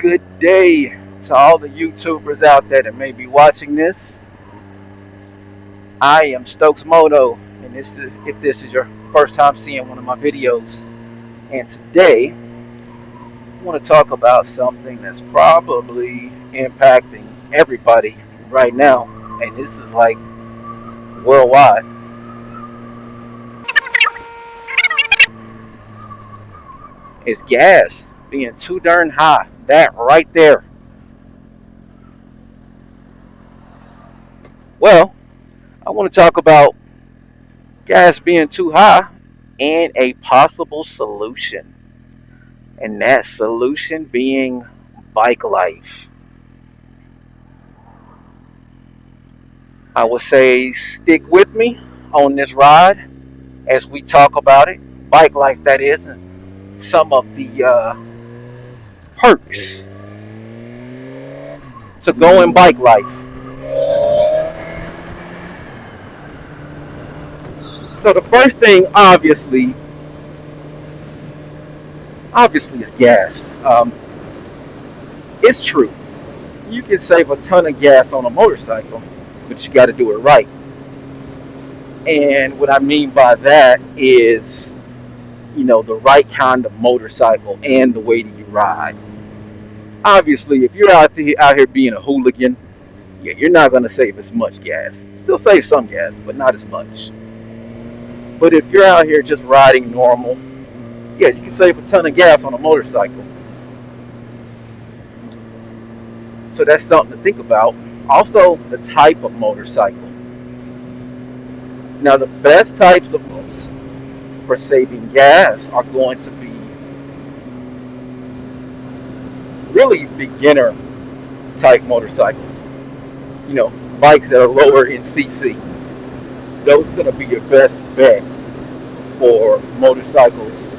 Good day to all the YouTubers out there that may be watching this. I am Stokes Moto, and if this is your first time seeing one of my videos. And today, I want to talk about something that's probably impacting everybody right now, and this is like worldwide. It's gas being too darn high. That right there. Well, I want to talk about gas being too high and a possible solution. And that solution being bike life. I would say stick with me on this ride as we talk about it. Bike life, that is, and some of the perks to going bike life. So the first thing, obviously, is gas. It's true. You can save a ton of gas on a motorcycle, but you got to do it right. And what I mean by that is, the right kind of motorcycle and the way that you ride. Obviously, if you're out here being a hooligan, yeah, you're not going to save as much gas. Still save some gas, but not as much. But if you're out here just riding normal, yeah, you can save a ton of gas on a motorcycle. So that's something to think about. Also, the type of motorcycle. Now, the best types of motorcycles for saving gas are going to be really beginner type motorcycles. Bikes that are lower in CC. Those are going to be your best bet for motorcycles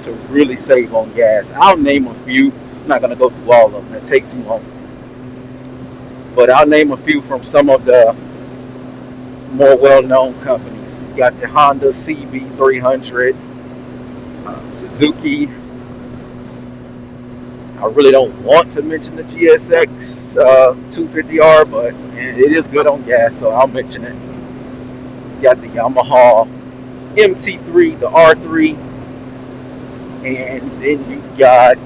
to really save on gas. I'll name a few. I'm not going to go through all of them. It takes too long. But I'll name a few from some of the more well-known companies. You got the Honda CB300, Suzuki. I really don't want to mention the GSX 250R, but it is good on gas, so I'll mention it. You got the Yamaha MT3, the R3, and then you got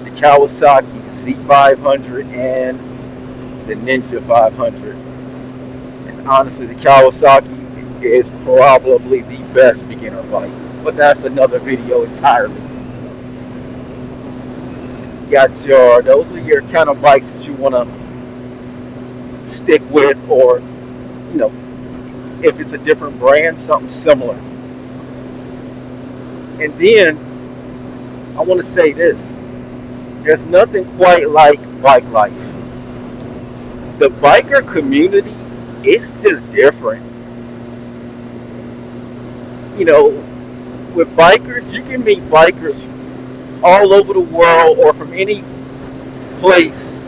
the Kawasaki Z500 and the Ninja 500. And honestly, the Kawasaki is probably the best beginner bike, but that's another video entirely. So you got those are your kind of bikes that you want to stick with, or if it's a different brand, something similar. And then I want to say this: there's nothing quite like bike life. The biker community, it's just different. With bikers, you can meet bikers all over the world or from any place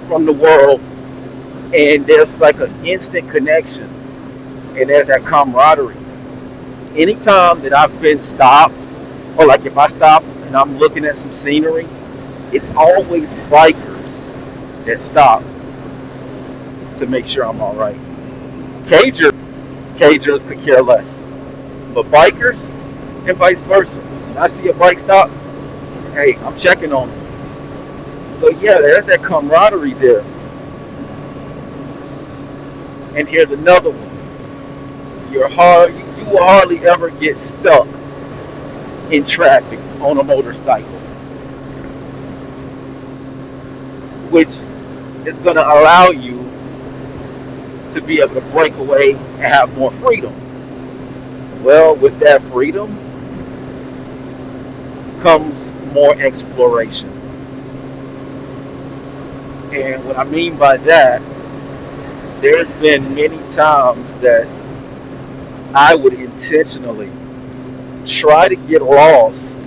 from the world, and there's like an instant connection, and there's that camaraderie. Anytime that I've been stopped, or like if I stop and I'm looking at some scenery, it's always bikers that stop to make sure I'm all right. Cagers could care less, but bikers and vice versa. When I see a bike stop, hey, I'm checking on them. So yeah, there's that camaraderie there. And here's another one: you will hardly ever get stuck in traffic on a motorcycle, which is going to allow you to be able to break away and have more freedom. Well, with that freedom comes more exploration. And what I mean by that, there's been many times that I would intentionally try to get lost.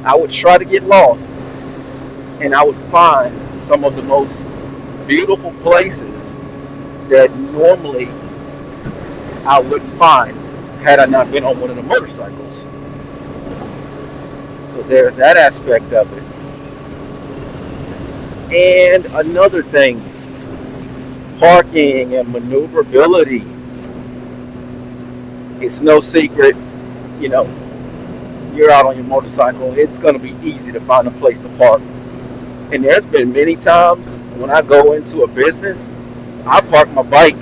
I would try to get lost, and I would find some of the most beautiful places that normally I wouldn't find had I not been on one of the motorcycles. So So there's that aspect of it. And another thing, parking and maneuverability. It's no secret, you know, you're out on your motorcycle, it's going to be easy to find a place to park. And there's been many times when I go into a business, I park my bike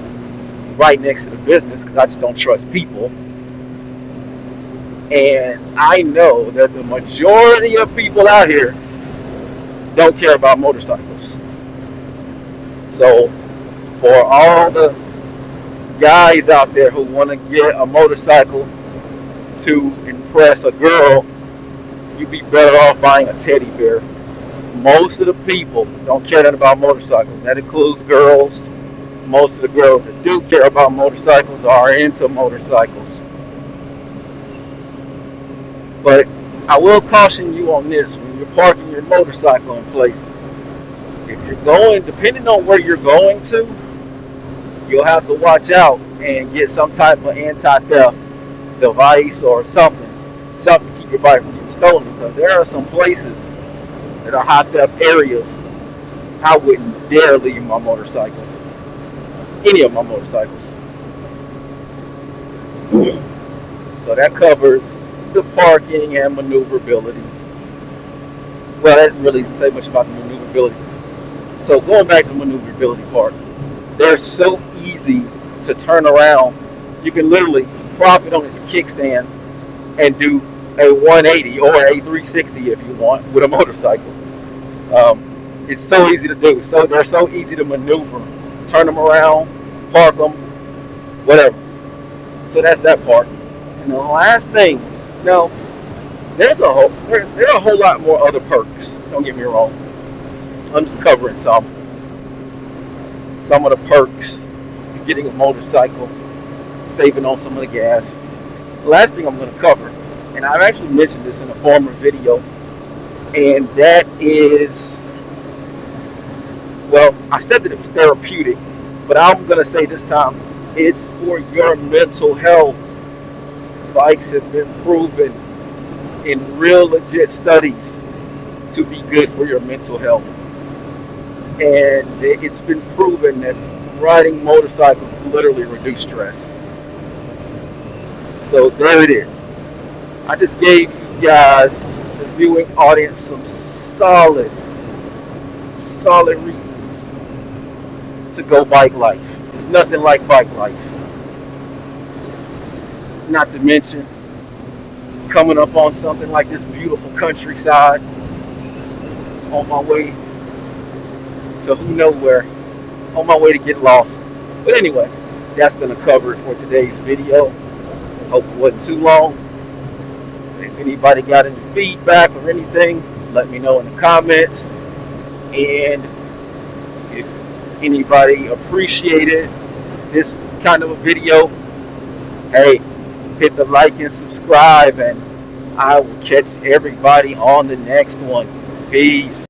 right next to the business because I just don't trust people. And I know that the majority of people out here don't care about motorcycles. So for all the guys out there who want to get a motorcycle to impress a girl, you'd be better off buying a teddy bear. Most of the people don't care nothing about motorcycles. That includes girls. Most of the girls that do care about motorcycles are into motorcycles. But I will caution you on this: when you're parking your motorcycle in places, if you're going, depending on where you're going to, you'll have to watch out and get some type of anti-theft device or something to keep your bike from getting stolen, because there are some places that are high theft areas I wouldn't dare leave my motorcycle, any of my motorcycles. So that covers the parking and maneuverability. Well, that didn't really say much about the maneuverability. So going back to the maneuverability part, they're so easy to turn around. You can literally prop it on its kickstand and do a 180 or a 360 if you want with a motorcycle. It's so easy to do. So they're so easy to maneuver. Turn them around, park them, whatever. So that's that part. And the last thing, now there are a whole lot more other perks. Don't get me wrong. I'm just covering some of the perks to getting a motorcycle, saving on some of the gas. The last thing I'm going to cover, and I've actually mentioned this in a former video, and that is, well, I said that it was therapeutic, but I'm going to say this time, it's for your mental health. Bikes have been proven in real legit studies to be good for your mental health. And it's been proven that riding motorcycles literally reduce stress. So there it is. I just gave you guys, the viewing audience, some solid reasons to go bike life. There's nothing like bike life. Not to mention coming up on something like this beautiful countryside on my way to who knows where, on my way to get lost. But anyway, that's going to cover it for today's video. Hope it wasn't too long. If anybody got any feedback or anything, let me know in the comments. And if anybody appreciated this kind of a video, hey, hit the like and subscribe, and I will catch everybody on the next one. Peace.